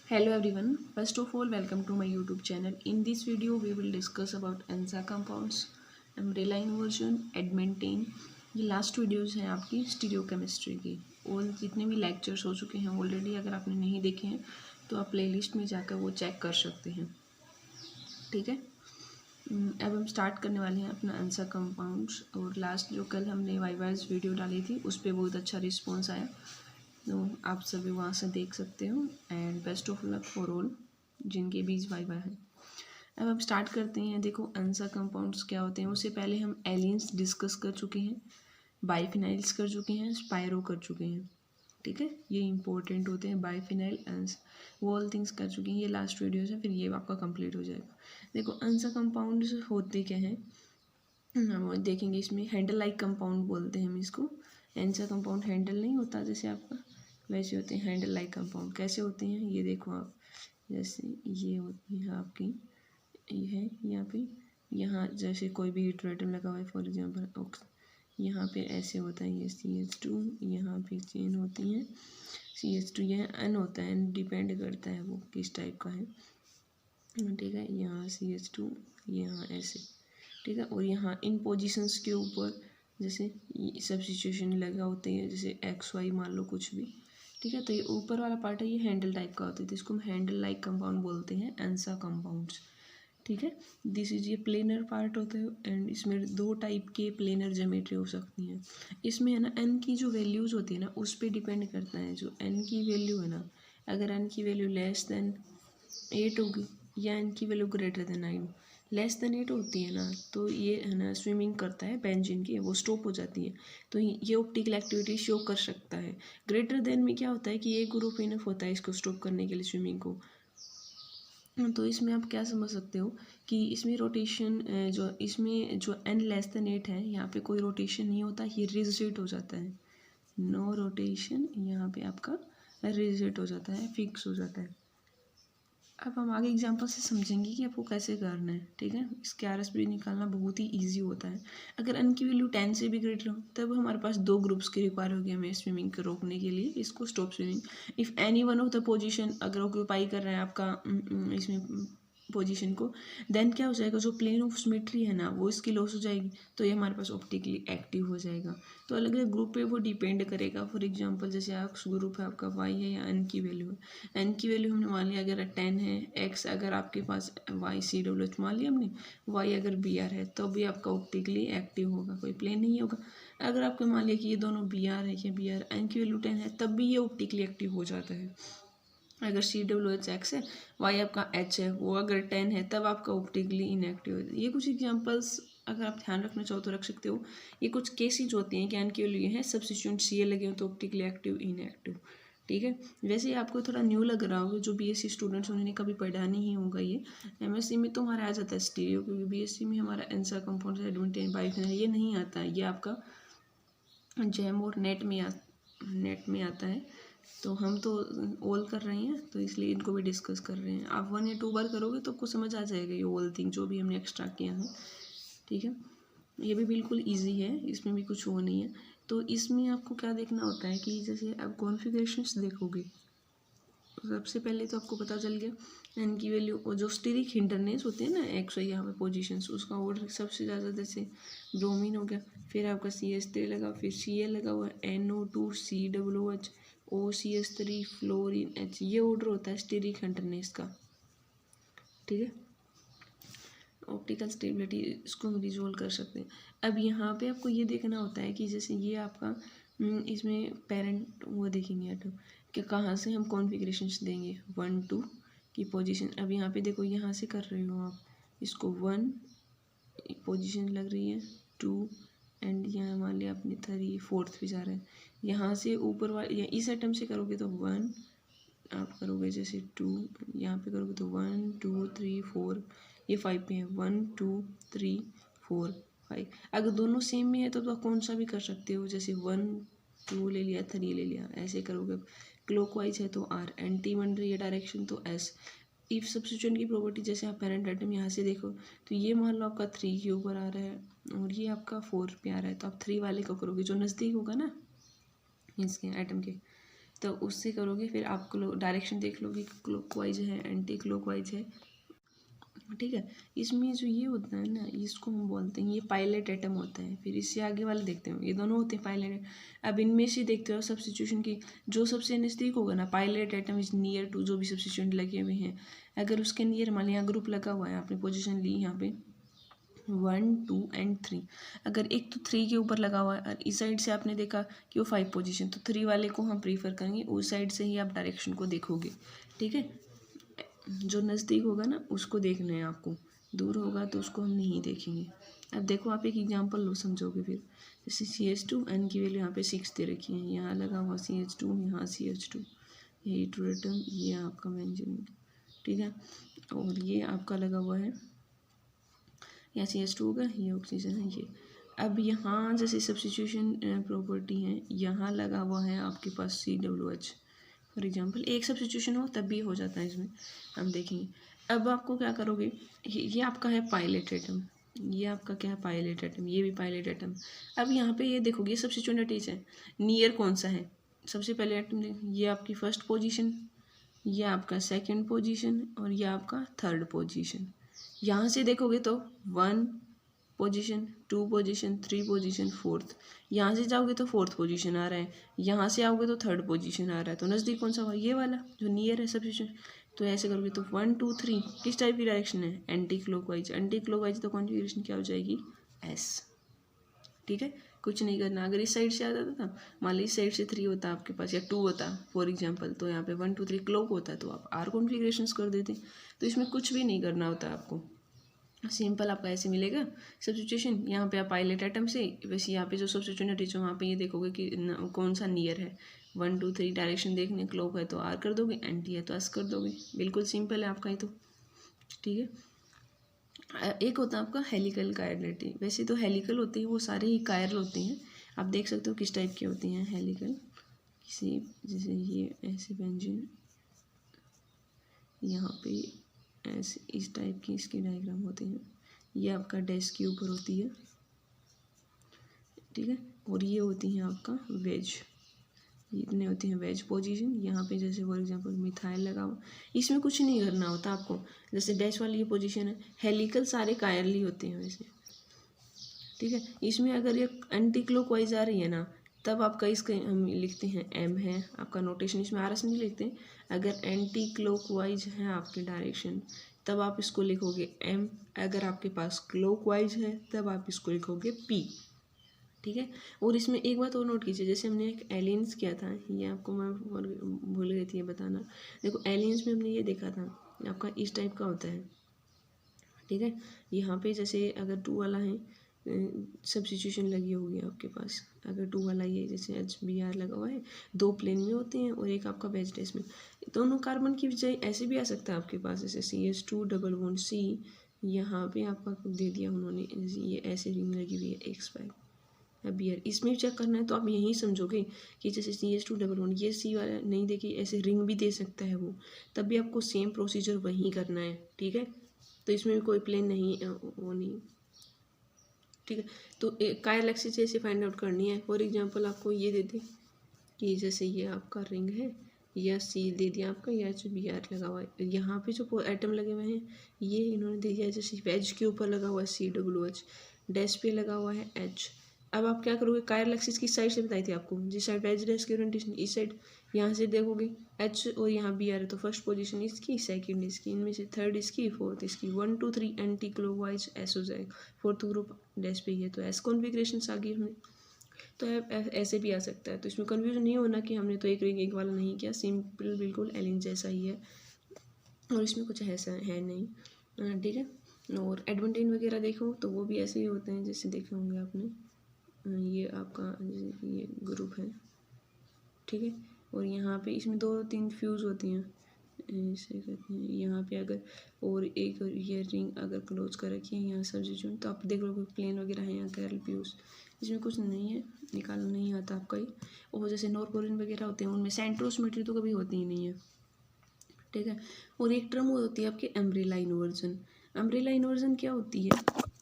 Hello everyone. First of all, welcome to my YouTube channel. In this video, we will discuss about ANSA compounds, Amreline version, Edmentane. ये last videos हैं आपकी stereochemistry की और जितने भी lectures हो चुके हैं ऑलरेडी, अगर आपने नहीं देखे हैं तो आप प्लेलिस्ट में जाकर वो चेक कर सकते हैं। ठीक है, अब हम स्टार्ट करने वाले हैं अपना ANSA कंपाउंड्स। और लास्ट जो कल हमने वाइवाइज वीडियो डाली थी उस पर बहुत अच्छा रिस्पॉन्स आया, तो आप सभी वहाँ से देख सकते हो। And best of luck for all जिनके बीच वाइवा है। अब हम स्टार्ट करते हैं। देखो ANSA कंपाउंड्स क्या होते हैं, उससे पहले हम एलिन्स डिस्कस कर चुके हैं, बाइफिनाइल्स कर चुके हैं, स्पायरो कर चुके हैं। ठीक है, ये इंपॉर्टेंट होते हैं, बाइफिनाइल एंस वो ऑल थिंग्स कर चुके हैं। ये लास्ट वीडियो है, फिर ये आपका कंप्लीट हो जाएगा। देखो ANSA कंपाउंड्स होते क्या हैं हम देखेंगे। इसमें हैंडल लाइक कंपाउंड बोलते हैं हम इसको। ANSA कंपाउंड हैंडल नहीं होता जैसे आपका, वैसे होते हैं हैंडल लाइक कंपाउंड। कैसे होते हैं ये देखो आप, जैसे ये होती है आपकी, ये है यहाँ पे, यहाँ जैसे कोई भी हीटर आइटम लगा हुआ है फॉर एग्जांपल ऑक्स, यहाँ पे ऐसे होता है ये CH2, यहाँ पे चेन होती है CH2, यह N होता है, N डिपेंड करता है वो किस टाइप का है। ठीक है, यहाँ CH2, यहाँ ऐसे। ठीक है, और यहाँ इन पोजीशंस के ऊपर जैसे सब्स्टिट्यूशन लगा होते हैं, जैसे XY मान लो कुछ भी। ठीक है, तो ये ऊपर वाला पार्ट है, ये हैंडल टाइप का होता है, तो इसको हम हैंडल लाइक कंपाउंड बोलते हैं, ANSA कंपाउंड्स। ठीक है, दिस इज ये प्लेनर पार्ट होता है एंड इसमें दो टाइप के प्लेनर ज्योमेट्री हो सकती हैं। इसमें है ना N की जो वैल्यूज़ होती है ना उस पर डिपेंड करता है। जो N की वैल्यू है ना, अगर N की वैल्यू लेस देन 8 होगी या N की value greater than 9, less than 8 होती है ना, तो ये है ना स्विमिंग करता है बेंजीन की, वो स्टॉप हो जाती है, तो ये ऑप्टिकल एक्टिविटी शो कर सकता है। ग्रेटर देन में क्या होता है कि एक ग्रुप इनफ होता है इसको स्टॉप करने के लिए स्विमिंग को। तो इसमें आप क्या समझ सकते हो कि इसमें रोटेशन जो इसमें जो N लेस देन 8 है, यहाँ पे कोई रोटेशन नहीं होता, ये रिजिड हो जाता है, नो रोटेशन, यहाँ पे आपका रिजिड हो जाता है, फिक्स हो जाता है। अब हम आगे एग्जांपल से समझेंगे कि आपको कैसे करना है। ठीक है, इसके RSP निकालना बहुत ही इजी होता है। अगर N की वैल्यू 10 से भी ग्रेटर हो तब हमारे पास दो ग्रुप्स की रिक्वायर होगी हमें स्विमिंग को रोकने के लिए, इसको stop swimming. If any one of the position अगर ऑक्यूपाई कर रहा है आपका इसमें पोजीशन को, देन क्या हो जाएगा, जो प्लेन ऑफ सिमेट्री है ना वो इसकी लॉस हो जाएगी, तो ये हमारे पास ऑप्टिकली एक्टिव हो जाएगा। तो अलग अलग ग्रुप पे वो डिपेंड करेगा। फॉर एग्जांपल जैसे आप ग्रुप है आपका Y है या N की वैल्यू है, N की वैल्यू हमने मान लिया अगर 10 है, X अगर आपके पास Y CWH मान लिया हमने, Y अगर BR है तो भी आपका ऑप्टिकली एक्टिव होगा, कोई प्लेन नहीं होगा। अगर आपको मान लिया कि ये दोनों BR है या BR N की वैल्यू 10 है तब भी ये ऑप्टिकली एक्टिव हो जाता है। अगर CWH X है, Y आपका H है, वो अगर 10 है तब आपका ऑप्टिकली इनएक्टिव है। ये कुछ एग्जांपल्स अगर आप ध्यान रखना चाहो तो रख सकते हो। ये कुछ केसेज होती हैं कि N की वैल्यू है, सब्स्टिट्यूएंट CA लगे हो तो ऑप्टिकली एक्टिव इनएक्टिव। ठीक है, वैसे आपको थोड़ा न्यू लग रहा होगा, जो BSc स्टूडेंट्स उन्होंने कभी पढ़ा नहीं होगा ये। MSc में तो हमारा आ जाता है स्टीरियो, क्योंकि BSc में हमारा ANSA कंपाउंड एडमेंटेन बाइफिनाइल ये नहीं आता है, ये आपका जैम और नेट में आता है। तो हम तो ऑल कर रहे हैं तो इसलिए इनको भी डिस्कस कर रहे हैं। आप 1 या 2 बार करोगे तो आपको समझ आ जाएगा ये ऑल थिंग जो भी हमने एक्स्ट्रा किया है। ठीक है, ये भी बिल्कुल इजी है, इसमें भी कुछ वो नहीं है। तो इसमें आपको क्या देखना होता है कि जैसे आप कॉन्फ़िगरेशंस देखोगे, सबसे पहले तो आपको पता चल गया N की वैल्यू, और जो स्टीरिक हिंडरनेस होते हैं ना XY यहाँ पे पोजीशंस, उसका ऑर्डर सबसे ज़्यादा जैसे ब्रोमीन हो गया, फिर आपका CH3 लगा, फिर Cl लगा हुआ है, NO2 COOH OCH3 fluorine H, ये ऑर्डर होता है स्टीरिक हिंडरनेस का। ठीक है, ऑप्टिकल स्टेबिलिटी इसको हम रिजोल्व कर सकते हैं। अब यहाँ पे आपको ये देखना होता है कि जैसे ये आपका इसमें पेरेंट वो देखेंगे एटम कि कहाँ से हम कॉन्फ़िगरेशंस देंगे 1 2 की पोजीशन। अब यहाँ पे देखो, यहाँ से कर रहे हो आप इसको 1 पोजीशन लग रही है, 2 एंड यहाँ मान लिया अपने 3 4th पे जा रहा है। यहाँ से ऊपर वाले या इस एटम से करोगे तो 1 आप करोगे, जैसे 2 यहाँ पे करोगे तो 1 2 3 4, ये 5 पे है, 1 2 3 4 5। अगर दोनों सेम में है तो आप कौन सा भी कर सकते हो, जैसे 1 2 ले लिया 3 ले लिया, ऐसे करोगे। क्लॉकवाइज है तो R, एंटी बन रही है डायरेक्शन तो S। इफ सब्स्टिट्यूएंट की प्रॉपर्टी जैसे आप पेरेंट एटम यहाँ से देखो तो ये मान लो आपका 3 के ऊपर आ रहा है और ये आपका 4 पे आ रहा है, तो आप 3 वाले को करोगे जो नज़दीक होगा ना इसके एटम के, तो उससे करोगे फिर आप डायरेक्शन देख लोगे क्लॉकवाइज है एंटी क्लॉकवाइज है, ठीक है। इसमें जो ये होता है ना, इसको हम बोलते हैं ये पायलट एटम होता है। फिर इससे आगे वाले देखते हो, ये दोनों होते हैं पायलट। अब इनमें से देखते हो सब्स्टिट्यूशन की, जो सबसे नज़दीक होगा ना, pilot atom is near to, जो भी सब्स्टिट्यूशन लगे हुए हैं, अगर उसके नियर मान यहाँ ग्रुप लगा हुआ है, आपने पोजिशन ली यहाँ पे 1 2 एंड 3, अगर एक तो 3 के ऊपर लगा हुआ है और इस साइड से आपने देखा कि वो 5 पोजीशन, तो 3 वाले को हम प्रीफर करेंगे, उस साइड से ही आप डायरेक्शन को देखोगे, ठीक है। जो नज़दीक होगा ना उसको देखना है आपको, दूर होगा तो उसको हम नहीं देखेंगे। अब देखो आप एक एग्जांपल लो, समझोगे फिर। जैसे CH2 N की वैल्यू यहाँ पे 6 दे रखी है, यहाँ लगा हुआ CH2, यहाँ CH2, ये ट्रूटम, ये आपका बेंजीन, ठीक है। और ये आपका लगा हुआ है, यहाँ CH2 होगा, ये ऑक्सीजन है ये। अब यहाँ जैसे सब्स्टिट्यूशन प्रॉपर्टी है, यहाँ लगा हुआ है आपके पास COOH फॉर एग्जांपल, एक सब्स्टिट्यूशन हो तब भी हो जाता है इसमें, हम देखेंगे। अब आपको क्या करोगे, ये आपका है पायलट एटम, ये आपका क्या है पायलट एटम, ये भी पायलट एटम। अब यहाँ पे ये देखोगे ये सब्स्टिट्यूशन अटैच है, नियर कौन सा है, सबसे पहले एटम ये आपकी फर्स्ट पोजीशन, ये आपका सेकंड पोजीशन और ये आपका थर्ड पोजीशन। यहाँ से देखोगे तो 1 पोजीशन, 2 पोजीशन, 3 पोजीशन, 4th, यहाँ से जाओगे तो 4th पोजीशन आ रहा है, यहाँ से आओगे तो 3rd पोजीशन आ रहा है, तो नज़दीक कौन सा हुआ, ये वाला जो नियर है सब्स्टिट्यूशन। तो ऐसे करोगे तो 1 2 3 किस टाइप की डायरेक्शन है, एंटी क्लॉकवाइज, एंटी क्लॉकवाइज, तो कॉन्फिगरेशन क्या हो जाएगी S, ठीक है। कुछ नहीं करना, अगर इस साइड से आ जाता था, मान ली इस साइड से 3 होता आपके पास या 2 होता फॉर एग्जांपल, तो यहाँ पे 1 2 3 क्लॉक होता है, तो आप R कॉन्फिगरेशंस कर देते। तो इसमें कुछ भी नहीं करना होता आपको, सिंपल आपका ऐसे मिलेगा सब्स्टिट्यूशन। यहाँ पे आप पायलट एटम से, वैसे यहाँ पे जो सब्स्टिट्यूशन है टीचर, वहाँ पे ये देखोगे कि कौन सा नियर है, 1 2 3 डायरेक्शन देखने, क्लॉक है तो R कर दोगे, एंटी है तो S कर दोगे, बिल्कुल सिंपल है आपका ये तो, ठीक है। एक होता है आपका हेलिकल कायरलिटी, वैसे तो हेलिकल होते हैं वो सारे ही कायरल होते हैं, आप देख सकते हो किस टाइप के होते हैं हेलिकल, किसी जैसे ये ऐसे बेंजीन, यहाँ पे ऐसे इस टाइप की इसके डायग्राम होते हैं, ये आपका डेस्क के ऊपर होती है, ठीक है। और ये होती हैं आपका वेज, इतने होती हैं वेज पोजीशन। यहाँ पे जैसे फॉर एग्जांपल मिथाइल लगा हुआ, इसमें कुछ नहीं करना होता आपको, जैसे डैश वाली ये पोजीशन है, हेलिकल सारे कायरली होते हैं वैसे, ठीक है। इसमें अगर ये एंटी क्लॉकवाइज आ रही है ना, तब आपका इसका हम लिखते हैं M है आपका नोटेशन, इसमें RS नहीं लिखते। अगर एंटी क्लॉकवाइज है आपकी डायरेक्शन तब आप इसको लिखोगे M, अगर आपके पास क्लॉकवाइज है तब आप इसको लिखोगे P, ठीक है। और इसमें एक बात और नोट कीजिए, जैसे हमने एक एलियंस किया था, ये आपको मैं भूल गई थी ये बताना। देखो एलियंस में हमने ये देखा था आपका इस टाइप का होता है, ठीक है। यहाँ पे जैसे अगर 2 वाला है, सब्स्टिट्यूशन लगी होगी आपके पास, अगर 2 वाला ये जैसे HBr लगा हुआ है, 2 प्लेन में होते हैं और एक आपका वेज डेस में, दोनों कार्बन की बजाय ऐसे भी आ सकता है आपके पास, जैसे CH2 डबल बॉन्ड C, यहाँ पे आपका दे दिया उन्होंने, ये ऐसे रिंग लगी हुई है X5। अब यार इसमें चेक करना है तो आप यही समझोगे कि जैसे CH2 डबल बॉन्ड, ये C वाला नहीं देखिए ऐसे रिंग भी दे सकता है वो, तब भी आपको सेम प्रोसीजर वही करना है, ठीक है। तो इसमें भी कोई प्लेन नहीं वो नहीं, ठीक है। तो कायल एक्सिस ऐसे फाइंड आउट करनी है। फॉर एग्जांपल आपको ये दे दे कि जैसे ये आपका रिंग है, या C दे दिया आपका, या HBr लगा हुआ है, यहाँ पे जो एटम लगे हुए हैं ये इन्होंने दे दिया, जैसे वेज के ऊपर लगा हुआ है COOH, डैश पे लगा हुआ है H। अब आप क्या करोगे, कायल एक्सिस किस साइड से बताई थी आपको, जिस साइड वेज डैश की ओरिएंटेशन इस साइड, यहाँ से देखोगे H और यहाँ Br है, तो फर्स्ट पोजीशन इसकी, सेकंड इसकी, इनमें से थर्ड इसकी, फोर्थ इसकी, 1 2 3 एंटी क्लॉकवाइज S हो जाएगा, फोर्थ ग्रुप डैश पे ही है तो S कॉन्फिगरेशन आ गई हमें। तो ऐसे भी आ सकता है, तो इसमें कन्फ्यूजन नहीं होना कि हमने तो एक रिंग एक वाला नहीं किया, सिंपल बिल्कुल एलिन जैसा ही है और इसमें कुछ ऐसा है नहीं, ठीक है। और एडवेंटेन वगैरह देखो तो वो भी ऐसे ही होते हैं जैसे देखे होंगे आपने, ये आपका ये ग्रुप है, ठीक है। और यहाँ पे इसमें 2 3 फ्यूज़ होती हैं, ऐसे कहते हैं यहाँ पे, अगर और एक ये रिंग अगर क्लोज कर रखी है यहाँ सब्स्टिट्यूशन, तो आप देख लो प्लेन वगैरह है यहाँ कैरल फ्यूज़, इसमें कुछ नहीं है, निकालना नहीं आता आपका ही। और जैसे नॉर्पोलिन वगैरह होते हैं उनमें सेंट्रोसिमेट्री तो कभी होती ही नहीं है, ठीक है। और एक टर्म होती है आपकी अम्ब्रेला इन्वर्जन। अम्ब्रेला इन्वर्जन क्या होती है,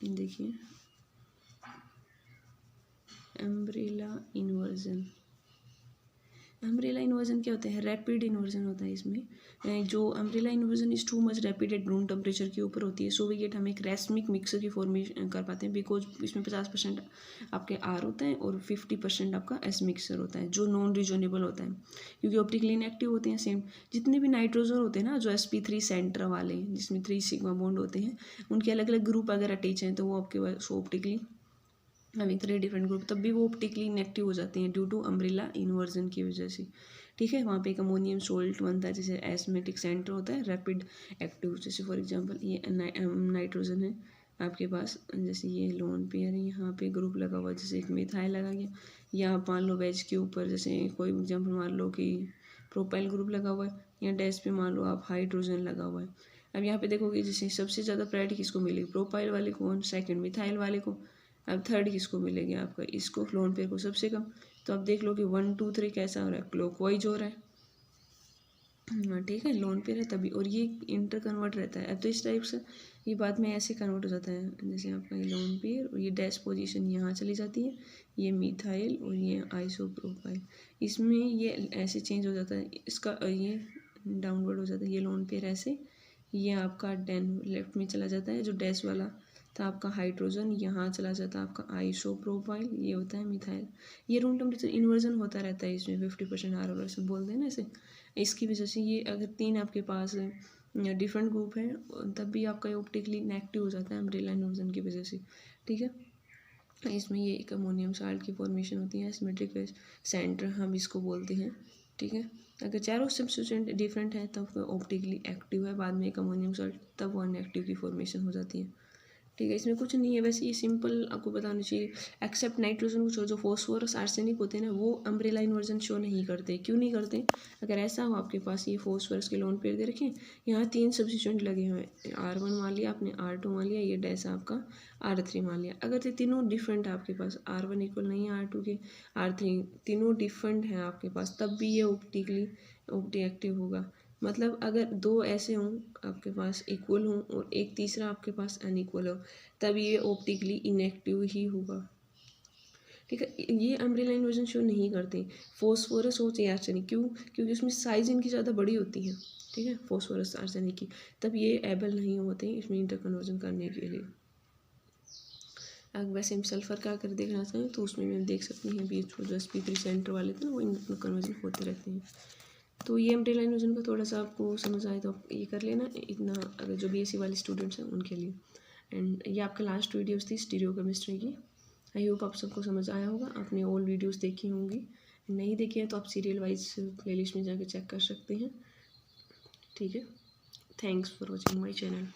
देखिए अम्ब्रेला इन्वर्जन, अम्ब्रेला इन्वर्जन क्या होता है, रैपिड इन्वर्जन होता है इसमें। जो umbrella inversion is too much rapid at room temperature के ऊपर होती है, सो वी गेट हम एक रेसमिक मिक्सर की फॉर्मेशन कर पाते हैं, बिकॉज इसमें 50% आपके आर होता है और 50% आपका एस मिक्सर होता है, जो नॉन रिजोनेबल होता है क्योंकि ऑप्टिकली इनएक्टिव होते हैं। सेम जितने भी नाइट्रोजन होते हैं ना, जो sp3 सेंटर वाले जिसमें 3 सिग्मा बॉन्ड होते हैं, उनके अलग अलग ग्रुप अगर अटैच हैं तो वो आपके पास ऑप्टिकली हमें 3 डिफरेंट ग्रुप, तब भी वो ऑप्टिकली इनएक्टिव हो जाते हैं ड्यू टू अम्ब्रेला इन्वर्जन की वजह से। ठीक है, वहाँ पे एक अमोनियम सोल्ट बनता है, जैसे एस्मेटिक सेंटर होता है रैपिड एक्टिव, जैसे फॉर एग्जांपल ये नाइट्रोजन है आपके पास, जैसे ये लोन पेयर है, यहाँ पे ग्रुप लगा हुआ है, जैसे एक मिथाइल लगा गया, या आप मान लो वेज के ऊपर जैसे कोई एग्जाम्पल मान लो कि प्रोपाइल ग्रुप लगा हुआ है, या डैश पे मान लो आप हाइड्रोजन लगा हुआ है। अब यहाँ पे देखोगे जैसे सबसे ज़्यादा प्रायोरिटी किसको मिलेगी, प्रोपाइल वाले को, सेकंड मिथाइल वाले को, अब थर्ड किसको मिलेगी आपका, इसको लोन पेयर को सबसे कम। तो अब देख लो कि 1 2 3 कैसा हो रहा है, क्लॉकवाइज हो रहा है। ठीक है, लोन पेयर है तभी, और ये इंटर कन्वर्ट रहता है। अब तो इस टाइप से ये बाद में ऐसे कन्वर्ट हो जाता है, जैसे आपका ये लोन पेयर और ये डैश पोजीशन यहाँ चली जाती है, ये मिथाइल और ये आइसोप्रोपाइल, इसमें ये ऐसे चेंज हो जाता है, इसका ये डाउनवर्ड हो जाता है, ये लोन पेयर ऐसे, ये आपका डेन लेफ्ट में चला जाता है, जो डैश वाला था आपका हाइड्रोजन, यहाँ चला जाता है आपका आइसोप्रोपाइल, ये होता है मिथाइल। ये रूम टेम्परेचर इन्वर्जन होता रहता है इसमें, 50% आर और ऐसे बोलते हैं ना इसे। इसकी वजह से ये अगर 3 आपके पास डिफरेंट ग्रुप है तब भी आपका ऑप्टिकली इनएक्टिव हो जाता है अम्ब्रेला इन्वर्जन की वजह से। ठीक है, इसमें ये एक अमोनियम साल्ट की फॉर्मेशन होती है, एसिमेट्रिक सेंटर हम इसको बोलते हैं। ठीक है, अगर चारों सब्स्टिट्यूएंट डिफरेंट है तब ऑप्टिकली एक्टिव है, बाद में एक अमोनियम साल्ट तब वो अनएक्टिव की फॉर्मेशन हो जाती है। ठीक है, इसमें कुछ नहीं है, वैसे ये सिंपल आपको बताना चाहिए। एक्सेप्ट नाइट्रोजन को जो फॉस्फोरस आर्सेनिक होते हैं ना, वो अम्ब्रेला इन्वर्जन शो नहीं करते। क्यों नहीं करते, अगर ऐसा हो आपके पास ये फॉस्फोरस के लोन पेयर दे रखें, यहाँ 3 सब्स्टिट्यूएंट लगे हुए हैं, R1 मान लिया आपने, R2 मान लिया, ये डैश आपका R3 मान लिया। अगर ये तीनों डिफरेंट है आपके पास, R1 इक्वल नहीं है R2 के, R3 तीनों डिफरेंट हैं आपके पास, तब भी ये ऑप्टिकली एक्टिव होगा। मतलब अगर 2 ऐसे हों आपके पास इक्वल हों और एक तीसरा आपके पास अनइक्वल हो, तब ये ऑप्टिकली इनएक्टिव ही होगा। ठीक है, ये अम्ब्रेला इन्वर्जन शो नहीं करते, फॉस्फोरस हो चाहे आर्सेनिक, क्यों, क्योंकि उसमें साइज इनकी ज़्यादा बड़ी होती है। ठीक है, फॉस्फोरस आर्सेनिक की, तब ये एबल नहीं होते हैं इसमें इंटर कन्वर्जन करने के लिए। अगर वैसे हम सल्फर का अगर देखना चाहें तो उसमें भी हम देख सकते हैं, बीच में जो sp3 सेंटर वाले थे ना, वो इंटर कन्वर्जन होते रहते हैं। तो ये अम्ब्रेला इन्वर्जन का थोड़ा सा आपको समझ आए तो आप ये कर लेना, इतना अगर जो बीएससी वाले स्टूडेंट्स हैं उनके लिए। एंड ये आपका लास्ट वीडियोस थी स्टीरियो केमिस्ट्री की। आई होप आप सबको समझ आया होगा, आपने ऑल वीडियोस देखी होंगी, नहीं देखी है तो आप सीरियल वाइज प्लेलिस्ट में जाकर चेक कर सकते हैं। ठीक है, thanks for watching my channel.